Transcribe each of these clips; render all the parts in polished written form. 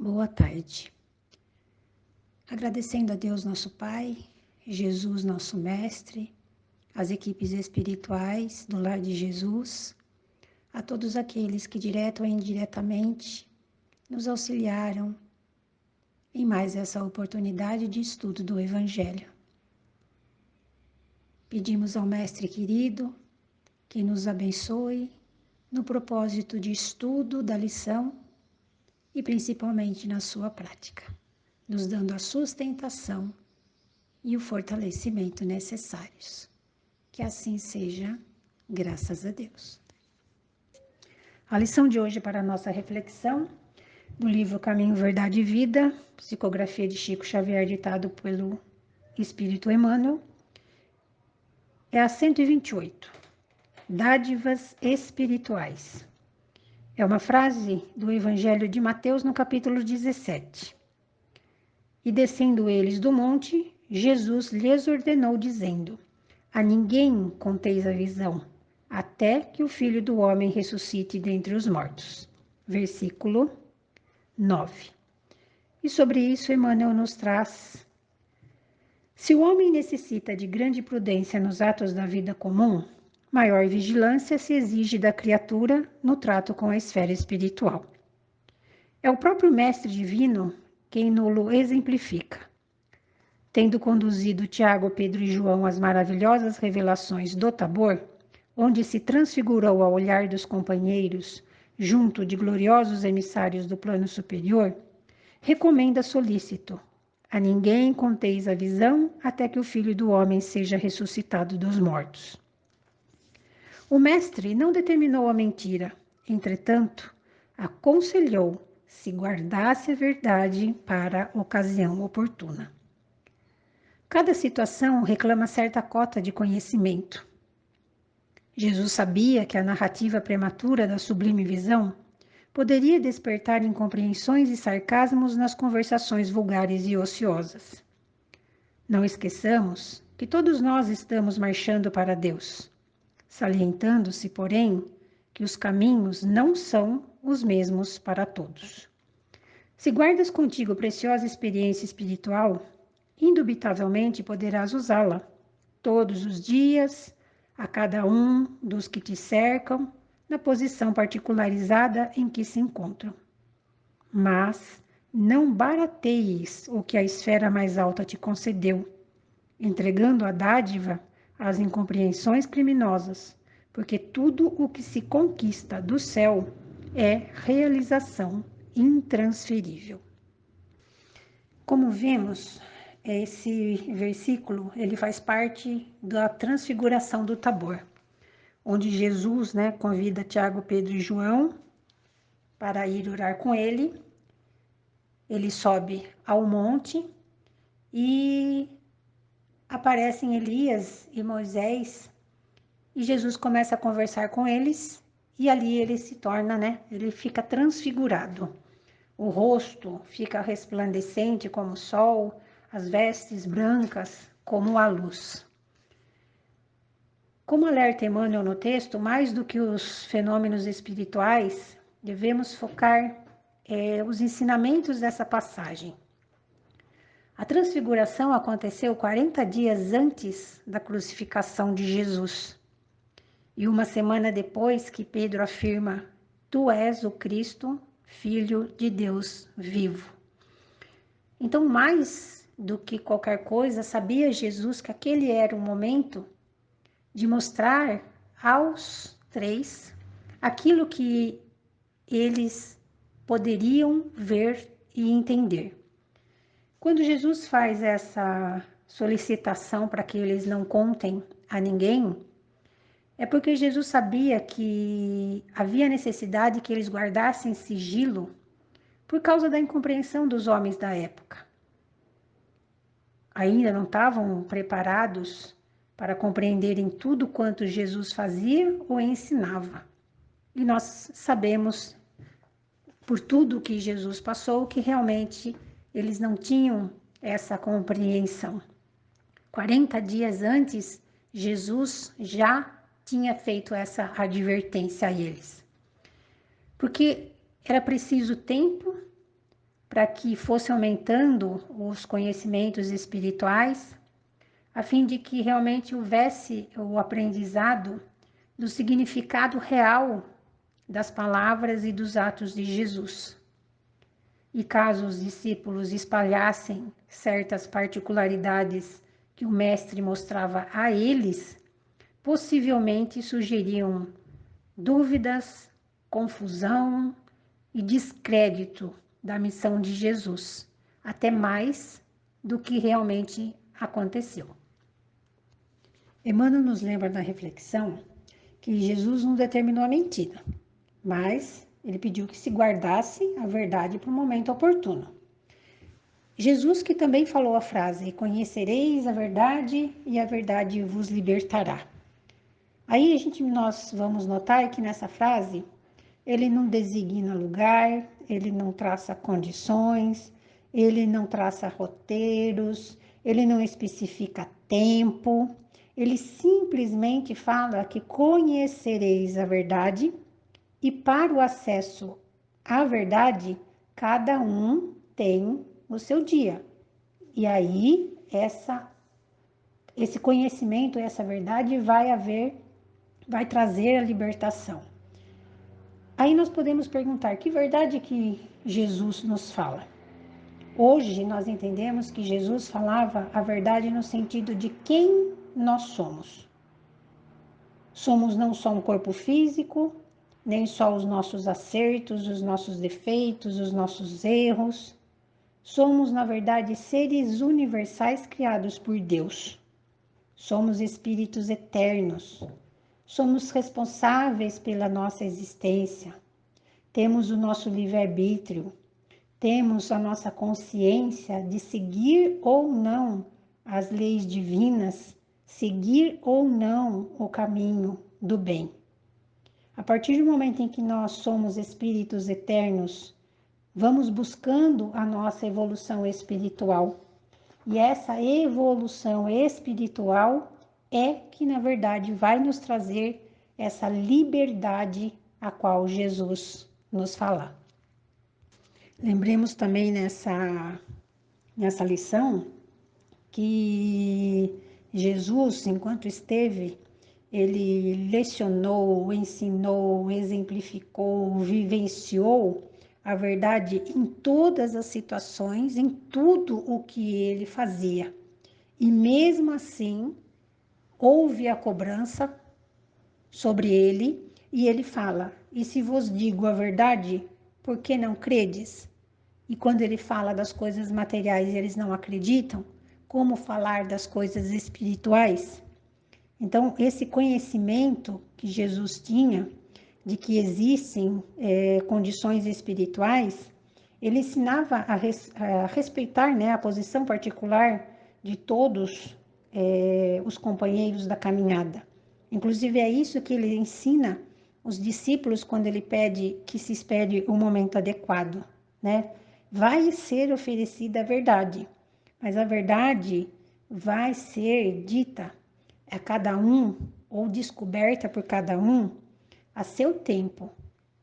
Boa tarde. Agradecendo a Deus nosso Pai, Jesus nosso Mestre, as equipes espirituais do Lar de Jesus, a todos aqueles que direto ou indiretamente nos auxiliaram em mais essa oportunidade de estudo do Evangelho. Pedimos ao Mestre querido que nos abençoe no propósito de estudo da lição e principalmente na sua prática, nos dando a sustentação e o fortalecimento necessários. Que assim seja, graças a Deus. A lição de hoje para a nossa reflexão, do livro Caminho, Verdade e Vida, psicografia de Chico Xavier, ditado pelo Espírito Emmanuel, é a 128, Dádivas Espirituais. É uma frase do Evangelho de Mateus, no capítulo 17. E descendo eles do monte, Jesus lhes ordenou, dizendo: A ninguém conteis a visão, até que o Filho do Homem ressuscite dentre os mortos. Versículo 9. E sobre isso Emmanuel nos traz: se o homem necessita de grande prudência nos atos da vida comum, maior vigilância se exige da criatura no trato com a esfera espiritual. É o próprio Mestre Divino quem nos exemplifica. Tendo conduzido Tiago, Pedro e João às maravilhosas revelações do Tabor, onde se transfigurou ao olhar dos companheiros, junto de gloriosos emissários do plano superior, recomenda solícito: a ninguém conteis a visão até que o Filho do Homem seja ressuscitado dos mortos. O mestre não determinou a mentira, entretanto, aconselhou se guardasse a verdade para a ocasião oportuna. Cada situação reclama certa cota de conhecimento. Jesus sabia que a narrativa prematura da sublime visão poderia despertar incompreensões e sarcasmos nas conversações vulgares e ociosas. Não esqueçamos que todos nós estamos marchando para Deus, salientando-se, porém, que os caminhos não são os mesmos para todos. Se guardas contigo preciosa experiência espiritual, indubitavelmente poderás usá-la todos os dias, a cada um dos que te cercam, na posição particularizada em que se encontram. Mas não barateis o que a esfera mais alta te concedeu, entregando a dádiva às incompreensões criminosas, porque tudo o que se conquista do céu é realização intransferível. Como vemos, esse versículo ele faz parte da transfiguração do Tabor, onde Jesus, convida Tiago, Pedro e João para ir orar com ele. Ele sobe ao monte e aparecem Elias e Moisés, e Jesus começa a conversar com eles, e ali ele se torna, ele fica transfigurado. O rosto fica resplandecente como o sol, as vestes brancas como a luz. Como alerta Emmanuel no texto, mais do que os fenômenos espirituais, devemos focar os ensinamentos dessa passagem. A transfiguração aconteceu 40 dias antes da crucificação de Jesus. E uma semana depois que Pedro afirma: Tu és o Cristo, Filho de Deus vivo. Então, mais do que qualquer coisa, sabia Jesus que aquele era o momento de mostrar aos três aquilo que eles poderiam ver e entender. Quando Jesus faz essa solicitação para que eles não contem a ninguém, é porque Jesus sabia que havia necessidade que eles guardassem sigilo por causa da incompreensão dos homens da época. Ainda não estavam preparados para compreenderem tudo quanto Jesus fazia ou ensinava. E nós sabemos, por tudo que Jesus passou, que realmente eles não tinham essa compreensão. 40 dias antes, Jesus já tinha feito essa advertência a eles. Porque era preciso tempo para que fosse aumentando os conhecimentos espirituais, a fim de que realmente houvesse o aprendizado do significado real das palavras e dos atos de Jesus. E caso os discípulos espalhassem certas particularidades que o mestre mostrava a eles, possivelmente surgiriam dúvidas, confusão e descrédito da missão de Jesus, até mais do que realmente aconteceu. Emmanuel nos lembra na reflexão que Jesus não determinou a mentira, mas ele pediu que se guardasse a verdade para o momento oportuno. Jesus que também falou a frase: conhecereis a verdade e a verdade vos libertará. Aí nós vamos notar que nessa frase ele não designa lugar, ele não traça condições, ele não traça roteiros, ele não especifica tempo, ele simplesmente fala que conhecereis a verdade e para o acesso à verdade, cada um tem o seu dia. E aí, esse conhecimento, essa verdade vai trazer a libertação. Aí nós podemos perguntar, que verdade que Jesus nos fala? Hoje nós entendemos que Jesus falava a verdade no sentido de quem nós somos. Somos não só um corpo físico, nem só os nossos acertos, os nossos defeitos, os nossos erros. Somos, na verdade, seres universais criados por Deus. Somos espíritos eternos. Somos responsáveis pela nossa existência. Temos o nosso livre-arbítrio. Temos a nossa consciência de seguir ou não as leis divinas, seguir ou não o caminho do bem. A partir do momento em que nós somos espíritos eternos, vamos buscando a nossa evolução espiritual. E essa evolução espiritual é que, na verdade, vai nos trazer essa liberdade a qual Jesus nos fala. Lembremos também nessa lição que Jesus, enquanto esteve, ele lecionou, ensinou, exemplificou, vivenciou a verdade em todas as situações, em tudo o que ele fazia. E mesmo assim, houve a cobrança sobre ele, e ele fala: e se vos digo a verdade, por que não credes? E quando ele fala das coisas materiais e eles não acreditam, como falar das coisas espirituais? Então, esse conhecimento que Jesus tinha de que existem condições espirituais, ele ensinava a respeitar, né, a posição particular de todos os companheiros da caminhada. Inclusive, é isso que ele ensina os discípulos quando ele pede que se espere o momento adequado, né? Vai ser oferecida a verdade, mas a verdade vai ser dita a cada um ou descoberta por cada um a seu tempo,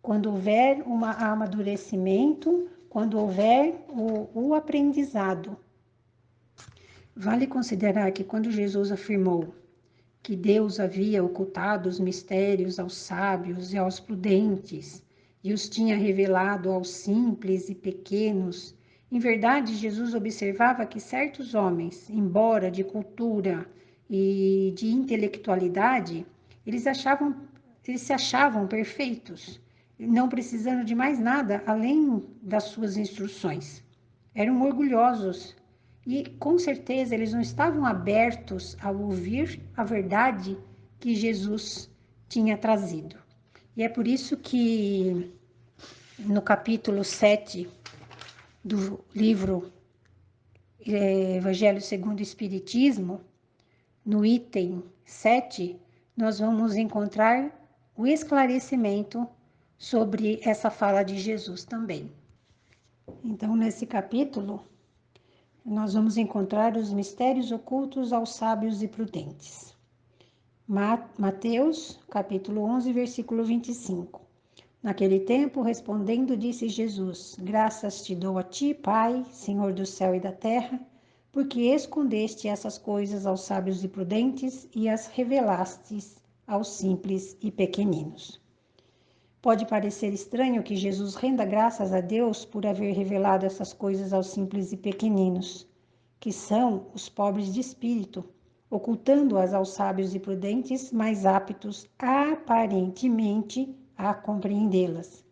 quando houver um amadurecimento, quando houver o aprendizado. Vale considerar que quando Jesus afirmou que Deus havia ocultado os mistérios aos sábios e aos prudentes e os tinha revelado aos simples e pequenos, em verdade Jesus observava que certos homens, embora de cultura e de intelectualidade, eles se achavam perfeitos, não precisando de mais nada além das suas instruções. Eram orgulhosos e, com certeza, eles não estavam abertos a ouvir a verdade que Jesus tinha trazido. E é por isso que, no capítulo 7 do livro Evangelho segundo o Espiritismo, no item 7, nós vamos encontrar o esclarecimento sobre essa fala de Jesus também. Então, nesse capítulo, nós vamos encontrar os mistérios ocultos aos sábios e prudentes. Mateus, capítulo 11, versículo 25. Naquele tempo, respondendo, disse Jesus: Graças te dou a ti, Pai, Senhor do céu e da terra, porque escondeste essas coisas aos sábios e prudentes e as revelastes aos simples e pequeninos. Pode parecer estranho que Jesus renda graças a Deus por haver revelado essas coisas aos simples e pequeninos, que são os pobres de espírito, ocultando-as aos sábios e prudentes, mais aptos, aparentemente, a compreendê-las.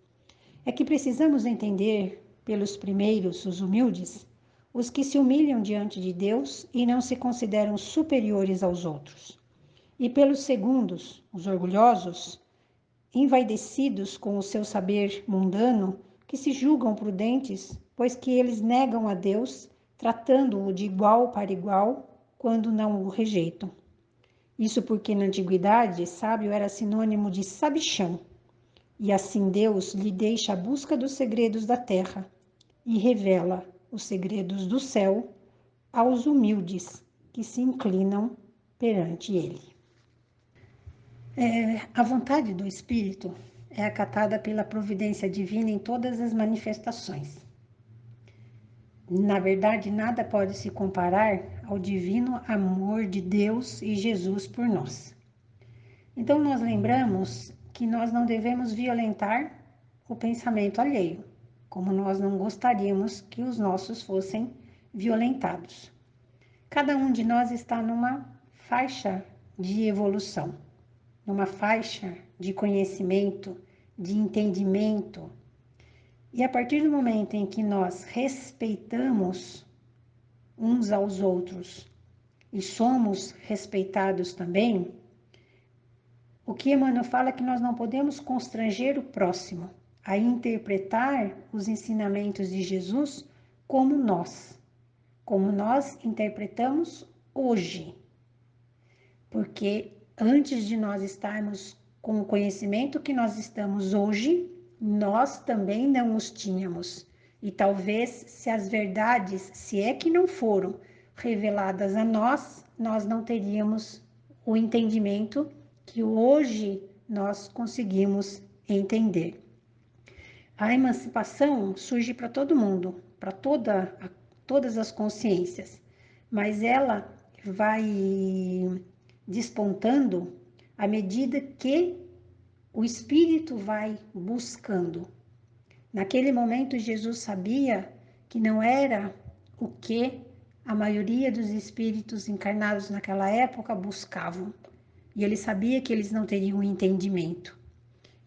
É que precisamos entender, pelos primeiros, os humildes, os que se humilham diante de Deus e não se consideram superiores aos outros. E pelos segundos, os orgulhosos, envaidecidos com o seu saber mundano, que se julgam prudentes, pois que eles negam a Deus, tratando-o de igual para igual, quando não o rejeitam. Isso porque na antiguidade, sábio era sinônimo de sabichão, e assim Deus lhe deixa a busca dos segredos da terra e revela os segredos do céu aos humildes que se inclinam perante ele. A vontade do Espírito é acatada pela providência divina em todas as manifestações. Na verdade, nada pode se comparar ao divino amor de Deus e Jesus por nós. Então, nós lembramos que nós não devemos violentar o pensamento alheio, como nós não gostaríamos que os nossos fossem violentados. Cada um de nós está numa faixa de evolução, numa faixa de conhecimento, de entendimento. E a partir do momento em que nós respeitamos uns aos outros e somos respeitados também, o que Emmanuel fala é que nós não podemos constranger o próximo a interpretar os ensinamentos de Jesus como nós interpretamos hoje. Porque antes de nós estarmos com o conhecimento que nós estamos hoje, nós também não os tínhamos. E talvez se as verdades, se é que não foram reveladas a nós, nós não teríamos o entendimento que hoje nós conseguimos entender. A emancipação surge para todo mundo, para todas as consciências, mas ela vai despontando à medida que o espírito vai buscando. Naquele momento, Jesus sabia que não era o que a maioria dos espíritos encarnados naquela época buscavam. E ele sabia que eles não teriam entendimento.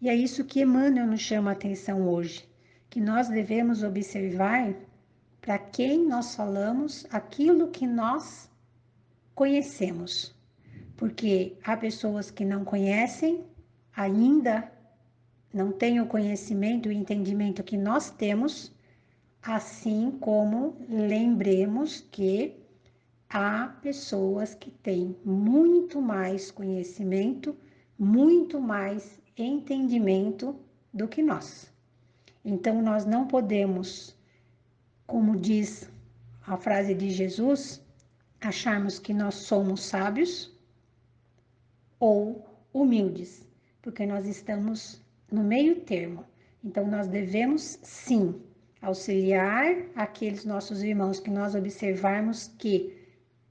E é isso que Emmanuel nos chama a atenção hoje, que nós devemos observar para quem nós falamos aquilo que nós conhecemos. Porque há pessoas que não conhecem, ainda não têm o conhecimento e o entendimento que nós temos, assim como lembremos que há pessoas que têm muito mais conhecimento, muito mais entendimento do que nós. Então, nós não podemos, como diz a frase de Jesus, acharmos que nós somos sábios ou humildes, porque nós estamos no meio termo. Então, nós devemos, sim, auxiliar aqueles nossos irmãos que nós observarmos que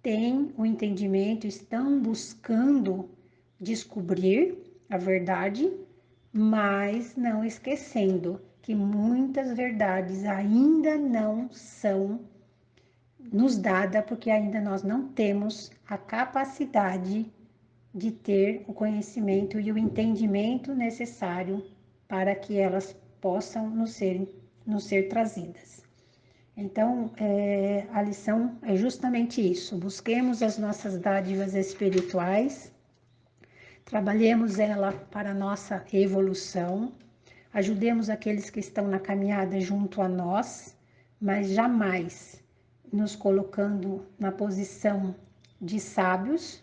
têm o entendimento, estão buscando descobrir a verdade, mas não esquecendo que muitas verdades ainda não são nos dadas, porque ainda nós não temos a capacidade de ter o conhecimento e o entendimento necessário para que elas possam nos ser trazidas. Então, a lição é justamente isso: busquemos as nossas dádivas espirituais, trabalhemos ela para a nossa evolução, ajudemos aqueles que estão na caminhada junto a nós, mas jamais nos colocando na posição de sábios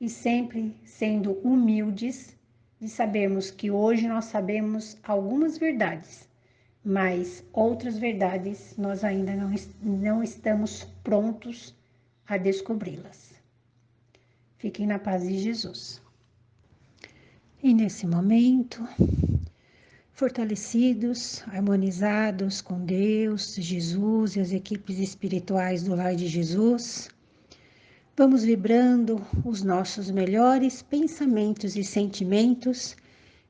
e sempre sendo humildes de sabermos que hoje nós sabemos algumas verdades, mas outras verdades nós ainda não estamos prontos a descobri-las. Fiquem na paz de Jesus. E nesse momento, fortalecidos, harmonizados com Deus, Jesus e as equipes espirituais do Lar de Jesus, vamos vibrando os nossos melhores pensamentos e sentimentos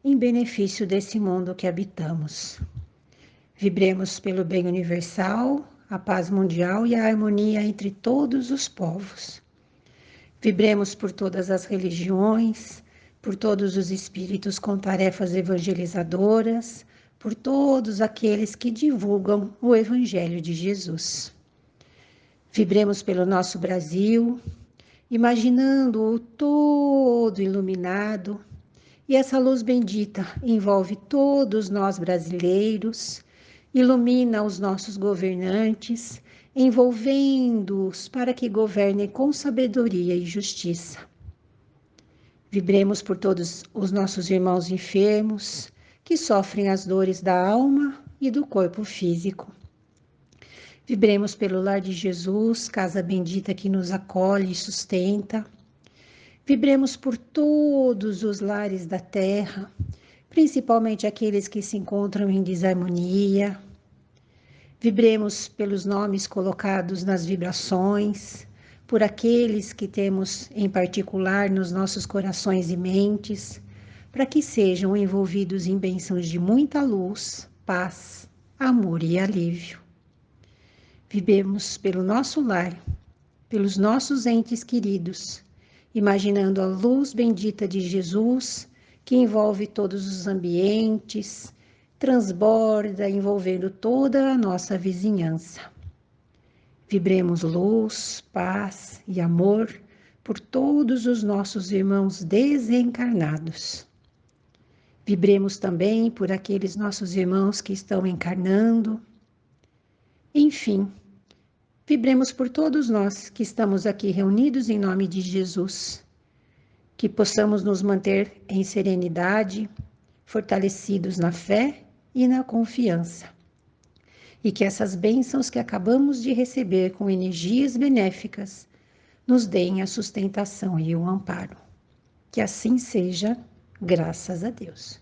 em benefício desse mundo que habitamos. Vibremos pelo bem universal, a paz mundial e a harmonia entre todos os povos. Vibremos por todas as religiões, por todos os espíritos com tarefas evangelizadoras, por todos aqueles que divulgam o Evangelho de Jesus. Vibremos pelo nosso Brasil, imaginando-o todo iluminado, e essa luz bendita envolve todos nós brasileiros, ilumina os nossos governantes, envolvendo-os para que governem com sabedoria e justiça. Vibremos por todos os nossos irmãos enfermos, que sofrem as dores da alma e do corpo físico. Vibremos pelo Lar de Jesus, casa bendita que nos acolhe e sustenta. Vibremos por todos os lares da terra, principalmente aqueles que se encontram em desarmonia. Vibremos pelos nomes colocados nas vibrações, por aqueles que temos em particular nos nossos corações e mentes, para que sejam envolvidos em bênçãos de muita luz, paz, amor e alívio. Vibremos pelo nosso lar, pelos nossos entes queridos, imaginando a luz bendita de Jesus que envolve todos os ambientes, transborda envolvendo toda a nossa vizinhança. Vibremos luz, paz e amor por todos os nossos irmãos desencarnados. Vibremos também por aqueles nossos irmãos que estão encarnando. Enfim, vibremos por todos nós que estamos aqui reunidos em nome de Jesus. Que possamos nos manter em serenidade, fortalecidos na fé e na confiança. E que essas bênçãos que acabamos de receber com energias benéficas nos deem a sustentação e o amparo. Que assim seja, graças a Deus.